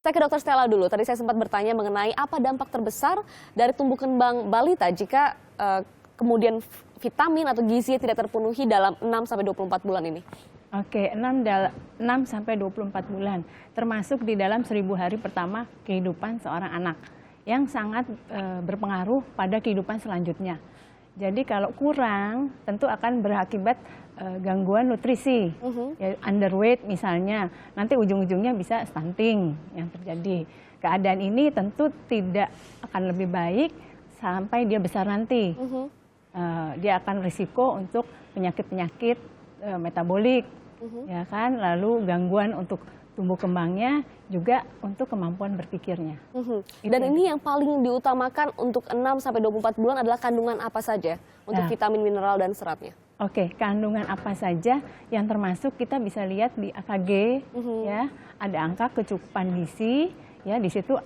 Saya ke Dokter Stella dulu. Tadi saya sempat bertanya mengenai apa dampak terbesar dari tumbuh kembang balita jika kemudian vitamin atau gizi tidak terpenuhi dalam 6-24 bulan ini. Oke, 6-24 bulan, termasuk di dalam 1000 hari pertama kehidupan seorang anak, yang sangat berpengaruh pada kehidupan selanjutnya. Jadi kalau kurang, tentu akan berakibat gangguan nutrisi, ya, underweight misalnya, nanti ujung-ujungnya bisa stunting yang terjadi. Keadaan ini tentu tidak akan lebih baik sampai dia besar nanti. Dia akan risiko untuk penyakit-penyakit metabolik, ya kan, lalu gangguan untuk tumbuh kembangnya, juga untuk kemampuan berpikirnya. Dan ini yang paling diutamakan untuk 6-24 bulan adalah kandungan apa saja untuk vitamin, mineral, dan seratnya? Oke, kandungan apa saja yang termasuk kita bisa lihat di AKG, ya, ada angka kecukupan gizi, ya, di situ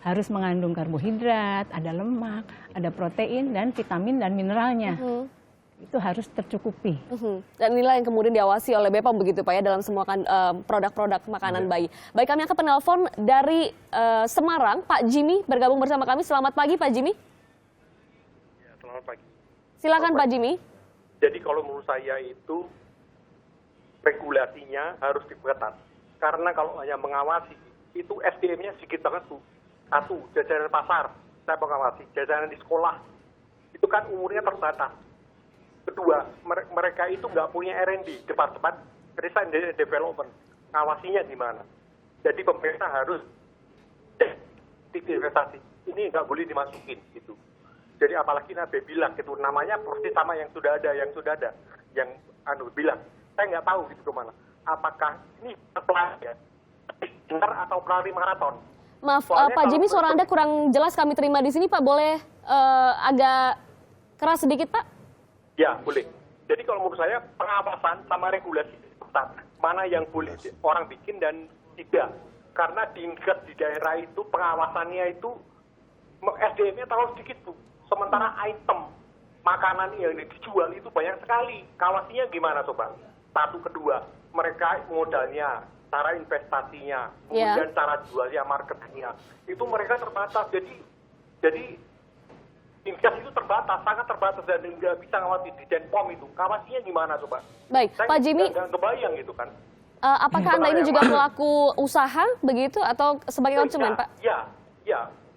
harus mengandung karbohidrat, ada lemak, ada protein, dan vitamin dan mineralnya. Itu harus tercukupi. Dan inilah yang kemudian diawasi oleh BPOM begitu Pak ya, dalam semua produk-produk makanan bayi. Baik, kami akan penelpon dari Semarang, Pak Jimmy bergabung bersama kami. Selamat pagi Pak Jimmy. Ya, selamat pagi. Silakan Pak Jimmy. Jadi kalau menurut saya itu regulasinya harus diperketat. Karena kalau hanya mengawasi, itu SDM-nya sedikit banget Bu. Satu, jajanan pasar, saya mengawasi. Jajanan di sekolah, itu kan umurnya terbatas. Kedua, mereka itu nggak punya R&D, Departemen Research and Development. Ngawasinya gimana? Jadi pemerintah harus investasi. Ini nggak boleh dimasukin gitu. Jadi apalagi Nabi bilang gitu, namanya persis sama yang sudah ada. Yang bilang, saya nggak tahu gitu kemana. Apakah ini pelari ya, atau pelari maraton? Maaf Pak Jimmy, suara Anda kurang jelas kami terima di sini Pak. Boleh agak keras sedikit Pak? Ya, boleh. Jadi kalau menurut saya pengawasan sama regulasi ketat, mana yang boleh orang bikin dan tidak. Karena di daerah itu pengawasannya itu SDM-nya terlalu sedikit Bu. Sementara item makanan yang dijual itu banyak sekali. Kawasinya gimana coba? Satu, kedua, mereka modalnya, cara investasinya, kemudian cara jualnya, marketingnya, itu mereka terbatas. Jadi investasi itu terbatas, sangat terbatas, dan nggak bisa ngawasi di Denpom itu. Kawasinya gimana coba? Baik, Saya Pak Jimmy. nggak kebayang gitu kan. Apakah Anda ini juga pelaku usaha begitu atau sebagai konsumen Pak? Ya.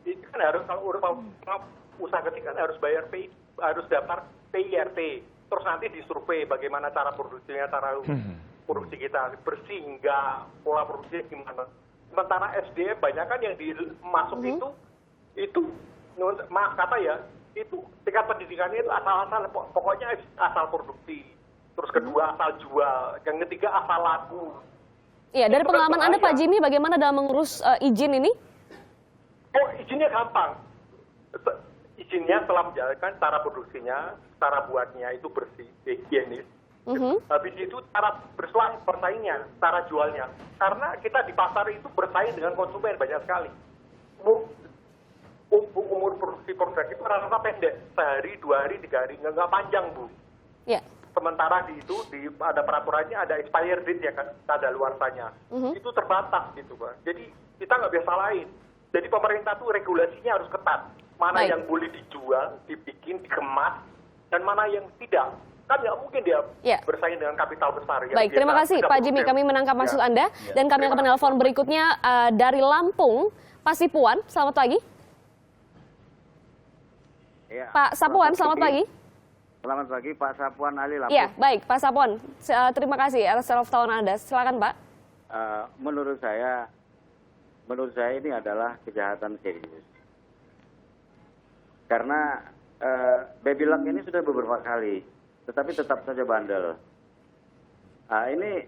Itu kan harus kalau usaha kecil kan harus bayar harus daftar PIRT, terus nanti disurvei bagaimana cara produksinya, cara produksi kita bersih enggak, pola produksinya gimana. Sementara SDM banyak kan yang masuk itu maaf kata ya, itu tingkat pendidikannya itu asal-asal, pokoknya asal produksi, terus kedua asal jual, yang ketiga asal laku. Iya, dari pengalaman Anda Pak Jimmy, bagaimana dalam mengurus izin ini? Oh, izinnya gampang. Izinnya setelah menjalankan cara produksinya, cara buatnya itu bersih, higienis. Habis itu cara bersaingnya, cara jualnya. Karena kita di pasar itu bersaing dengan konsumen banyak sekali. Umur produksi produk itu rata-rata pendek, sehari, 2 hari, 3 hari, nggak panjang Bu. Ya. Sementara ada peraturannya, ada expired date ya kan, kadaluarsanya. Itu terbatas gitu Pak. Jadi kita nggak bisa salahin. Jadi pemerintah tuh regulasinya harus ketat. Mana yang boleh dijual, dibikin, dikemas, dan mana yang tidak. Kan nggak mungkin dia bersaing dengan kapital besar. Baik, terima kasih Pak Jimmy. Kami menangkap maksud Anda. Dan kami akan menelpon berikutnya dari Lampung, Pak Sipuan. Selamat pagi. Ya, Pak Sapuan, selamat pagi. Selamat pagi, Pak Sapuan Ali Lampung. Iya, baik Pak Sapuan. Terima kasih atas telepon Anda. Silakan Pak. Menurut saya ini adalah kejahatan serius. Karena baby luck ini sudah beberapa kali, tetapi tetap saja bandel. Ini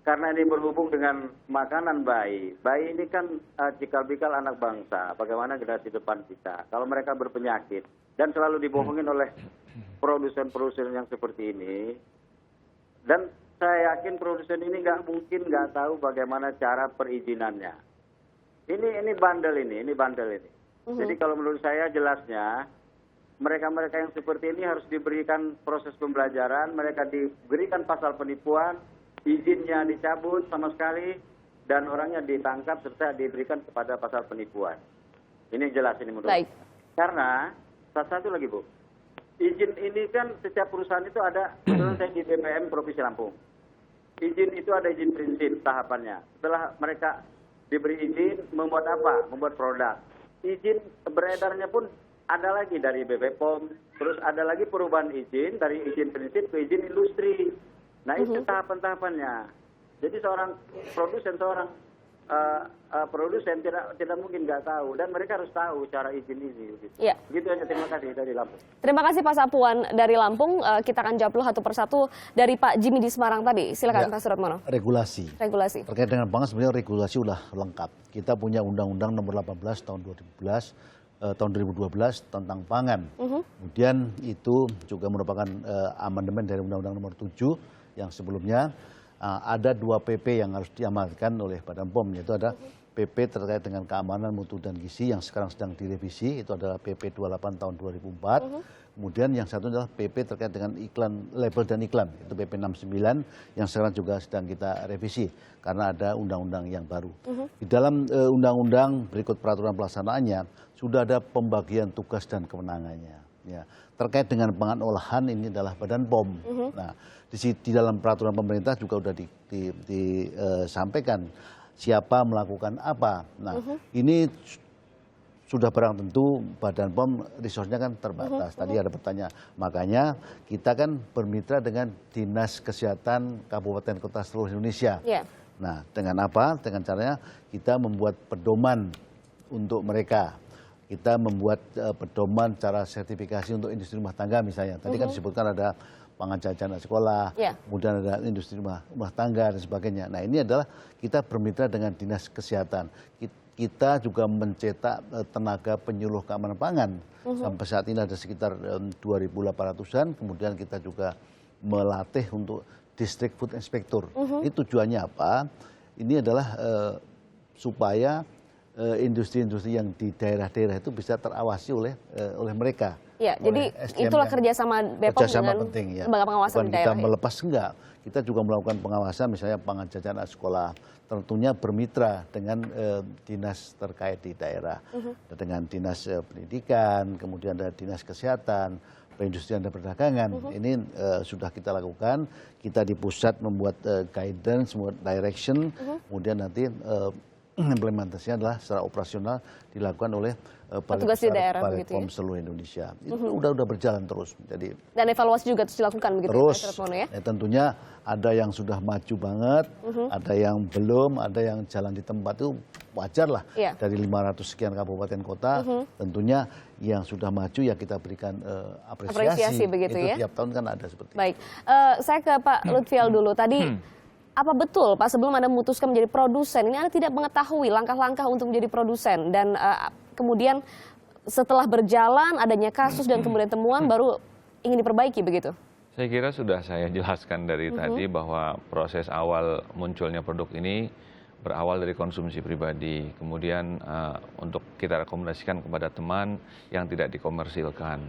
karena ini berhubung dengan makanan bayi. Bayi ini kan cikal-bikal anak bangsa. Bagaimana generasi depan kita? Kalau mereka berpenyakit dan selalu dibohongin oleh produsen-produsen yang seperti ini, dan saya yakin produsen ini nggak mungkin nggak tahu bagaimana cara perizinannya. Ini bandel ini bandel ini. Jadi kalau menurut saya jelasnya, mereka-mereka yang seperti ini harus diberikan proses pembelajaran, mereka diberikan pasal penipuan, izinnya dicabut sama sekali, dan orangnya ditangkap serta diberikan kepada pasal penipuan. Ini jelas ini menurut Baik. Karena satu lagi Bu, izin ini kan setiap perusahaan itu ada, kebetulan saya di BPM Provinsi Lampung. Izin itu ada izin prinsip tahapannya. Setelah mereka diberi izin, membuat apa? Membuat produk. Izin beredarnya pun ada lagi dari BP POM, terus ada lagi perubahan izin dari izin prinsip ke izin industri. Nah itu tahapan-tahapannya. Jadi seorang produsen tidak mungkin nggak tahu, dan mereka harus tahu cara izin ini. Gitu. Ya. Gitu aja, terima kasih dari Lampung. Terima kasih Pak Sapuan dari Lampung. Kita akan jawab dulu satu persatu dari Pak Jimmy di Semarang tadi. Silakan Pak Suratmono. Regulasi. Regulasi. Terkait dengan pangan sebenarnya regulasi sudah lengkap. Kita punya Undang-Undang Nomor 18 tahun 2012 tentang pangan. Kemudian itu juga merupakan amandemen dari Undang-Undang Nomor 7 yang sebelumnya. Ada 2 PP yang harus diamanatkan oleh Badan POM, yaitu ada PP terkait dengan keamanan mutu dan gizi yang sekarang sedang direvisi, itu adalah PP 28 tahun 2004. Kemudian yang satu adalah PP terkait dengan iklan, label dan iklan, itu PP 69 yang sekarang juga sedang kita revisi karena ada undang-undang yang baru. Di dalam undang-undang berikut peraturan pelaksanaannya sudah ada pembagian tugas dan kewenangannya. Ya, terkait dengan pangan olahan ini adalah Badan POM. Nah, di dalam peraturan pemerintah juga sudah disampaikan siapa melakukan apa. Nah, ini sudah barang tentu Badan POM resource-nya kan terbatas. Tadi ada pertanyaan. Makanya kita kan bermitra dengan Dinas Kesehatan Kabupaten Kota seluruh Indonesia. Yeah. Nah, dengan apa? Dengan caranya kita membuat pedoman untuk mereka. Kita membuat pedoman cara sertifikasi untuk industri rumah tangga misalnya. Tadi kan disebutkan ada pangan jajan sekolah, kemudian ada industri rumah tangga dan sebagainya. Nah ini adalah kita bermitra dengan Dinas Kesehatan. Kita juga mencetak tenaga penyuluh keamanan pangan. Sampai saat ini ada sekitar 2.800-an. Kemudian kita juga melatih untuk District Food Inspector. Ini tujuannya apa? Ini adalah supaya industri-industri yang di daerah-daerah itu bisa terawasi oleh mereka. Ya, jadi itulah kerjasama BPOM dengan penting, ya. lembaga pengawasan di daerah. Kita melepas enggak, kita juga melakukan pengawasan misalnya pangan jajan sekolah. Tentunya bermitra dengan dinas terkait di daerah, dengan dinas pendidikan, kemudian ada dinas kesehatan, perindustrian dan perdagangan. Ini sudah kita lakukan. Kita di pusat membuat guidance, membuat direction, kemudian nanti implementasinya adalah secara operasional dilakukan oleh petugas di daerah begitu POM seluruh Indonesia. Itu udah berjalan terus. Jadi dan evaluasi juga terus dilakukan begitu terus, ya? Tentunya ada yang sudah maju banget, ada yang belum, ada yang jalan di tempat itu wajar lah. Dari 500 sekian kabupaten kota, tentunya yang sudah maju ya kita berikan apresiasi begitu itu ya. Tiap tahun kan ada seperti itu. Baik, saya ke Pak Lutfial dulu tadi. Apa betul Pak sebelum Anda memutuskan menjadi produsen, ini Anda tidak mengetahui langkah-langkah untuk menjadi produsen dan kemudian setelah berjalan adanya kasus dan kemudian temuan baru ingin diperbaiki begitu? Saya kira sudah saya jelaskan dari tadi bahwa proses awal munculnya produk ini berawal dari konsumsi pribadi. Kemudian untuk kita rekomendasikan kepada teman yang tidak dikomersilkan.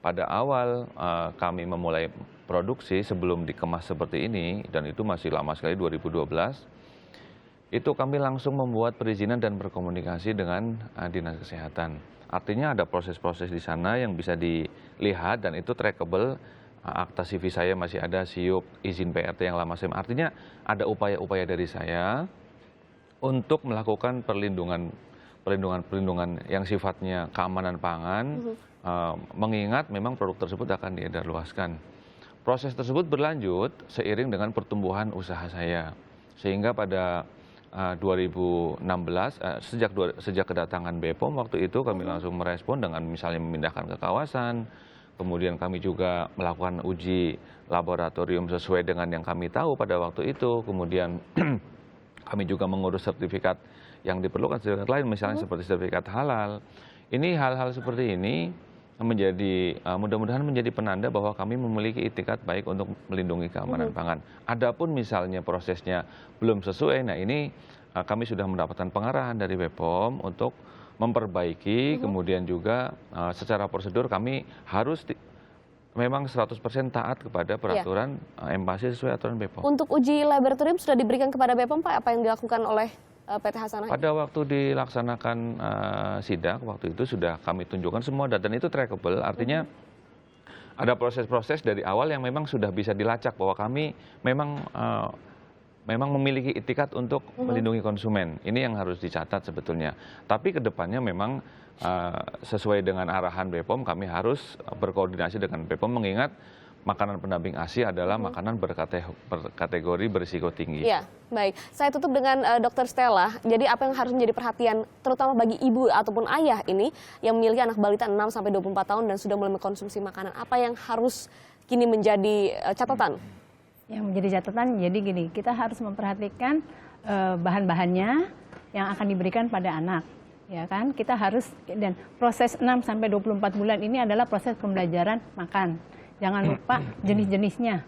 Pada awal kami memulai produksi sebelum dikemas seperti ini, dan itu masih lama sekali 2012, itu kami langsung membuat perizinan dan berkomunikasi dengan Dinas Kesehatan. Artinya ada proses-proses di sana yang bisa dilihat dan itu trackable. Akta CV saya masih ada, SIUP, izin PRT yang lama saya. Artinya ada upaya-upaya dari saya untuk melakukan perlindungan yang sifatnya keamanan pangan, mengingat memang produk tersebut akan diedarluaskan. Proses tersebut berlanjut seiring dengan pertumbuhan usaha saya. Sehingga pada 2016, sejak kedatangan BPOM waktu itu kami langsung merespon dengan misalnya memindahkan ke kawasan, kemudian kami juga melakukan uji laboratorium sesuai dengan yang kami tahu pada waktu itu, kemudian kami juga mengurus sertifikat yang diperlukan, sertifikat lain misalnya seperti sertifikat halal. Ini hal-hal seperti ini mudah-mudahan menjadi penanda bahwa kami memiliki itikat baik untuk melindungi keamanan pangan. Adapun misalnya prosesnya belum sesuai, nah ini kami sudah mendapatkan pengarahan dari BPOM untuk memperbaiki, kemudian juga secara prosedur kami harus memang 100% taat kepada peraturan MPASI sesuai aturan BPOM. Untuk uji laboratorium sudah diberikan kepada BPOM, Pak? Apa yang dilakukan oleh PT Hasanah? Pada waktu dilaksanakan sidak, waktu itu sudah kami tunjukkan semua dan itu trackable, artinya ada proses-proses dari awal yang memang sudah bisa dilacak bahwa kami memang memiliki itikat untuk melindungi konsumen. Ini yang harus dicatat sebetulnya. Tapi ke depannya memang sesuai dengan arahan BPOM kami harus berkoordinasi dengan BPOM mengingat makanan pendamping ASI adalah makanan berkategori berisiko tinggi. Iya, baik. Saya tutup dengan Dr. Stella. Jadi apa yang harus menjadi perhatian terutama bagi ibu ataupun ayah ini yang memiliki anak balita 6-24 tahun dan sudah mulai mengkonsumsi makanan. Apa yang harus kini menjadi catatan? Yang menjadi catatan, jadi gini, kita harus memperhatikan bahan-bahannya yang akan diberikan pada anak, ya kan? Kita harus, dan proses 6-24 bulan ini adalah proses pembelajaran makan. Jangan lupa jenis-jenisnya,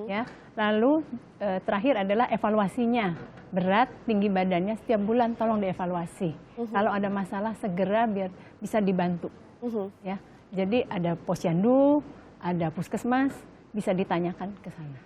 ya. Lalu terakhir adalah evaluasinya, berat, tinggi badannya setiap bulan tolong dievaluasi. Kalau ada masalah segera biar bisa dibantu, ya. Jadi ada posyandu, ada puskesmas. Bisa ditanyakan ke sana.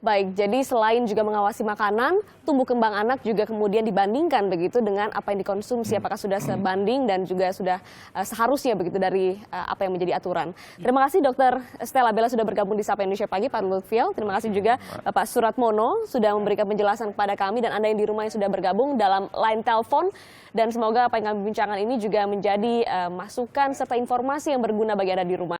Baik, jadi selain juga mengawasi makanan, tumbuh kembang anak juga kemudian dibandingkan begitu dengan apa yang dikonsumsi, apakah sudah sebanding dan juga sudah seharusnya begitu dari apa yang menjadi aturan. Terima kasih Dr. Stella Bella sudah bergabung di Sapa Indonesia Pagi, Pak Lutfiel. Terima kasih juga Bapak Suratmono sudah memberikan penjelasan kepada kami dan Anda yang di rumah yang sudah bergabung dalam line telepon. Dan semoga apa yang kami bincangkan ini juga menjadi masukan serta informasi yang berguna bagi Anda di rumah.